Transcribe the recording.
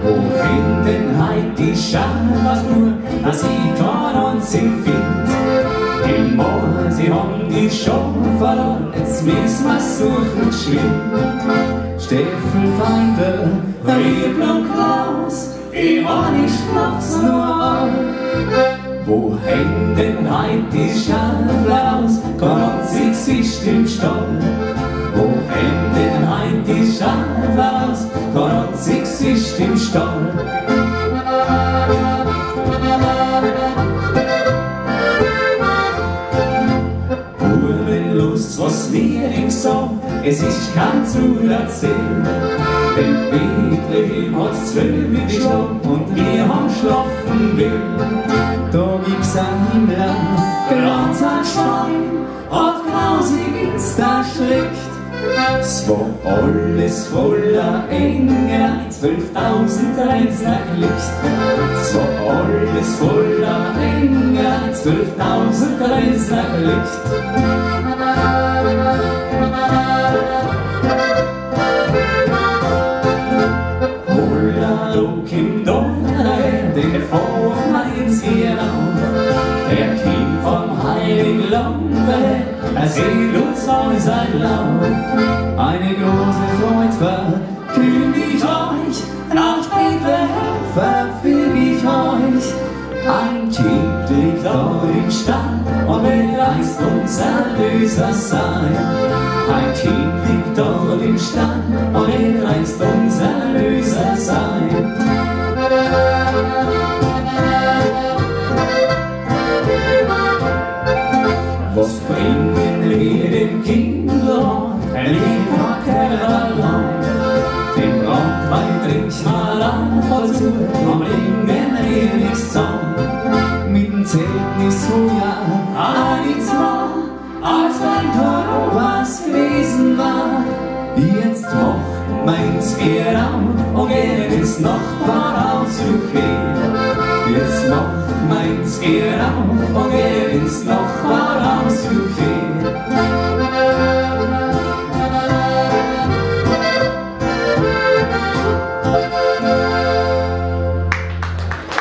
Wohin denn heit die Schafersbuam, dass ich kann und sie findet? Im Moor, sie haben die schon verloren, jetzt müssen wir suchen geschwind. Steffelfeinde, Riebel und Klaus, ich meine, ich schlaf's nur an. Wo hängt denn heit die Schafersbuam, kann uns Gesicht im Stall? Wo hängt denn heit die Schafersbuam, kann uns Gesicht im Stall? Lust, was wir ihm sagen, es ist kein zu erzählen. Denn Bethlehem hat's 12 geschlagen und wir haben schlafen will. Da gibt's ein Himmel, Glanz ein Stein, hat grausig ins da schreckt. Es war alles voller Engel, 12.000 Reisnerglicht. Es war alles voller Engel, 12.000 Reisnerglicht. Hollalok im Donner, den Vorheiz hier auf. Der Kind vom heiligen Lande, er sieht uns neu sein Lauf. Eine große Freude verkündig ich euch, nach Bethlehem verfüg ich euch. Ein Kind liegt dort im Stall und er heißt unser Erlöser sein. Ein Kind liegt dort im Stall und er heißt unser Erlöser sein. Was bringen wir dem Kindlein? Ein Lebackerland. Den Brandwein trinkt mal an, dazu am bringen wir nichts zusammen. Mit dem Zeltnis heuer nichts war, als wenn was gewesen war. Jetzt macht meins ihr auf und geht ins Nachbarhaus gehen. Jetzt macht meins ihr auf und geht ins Nachbarhaus gehen.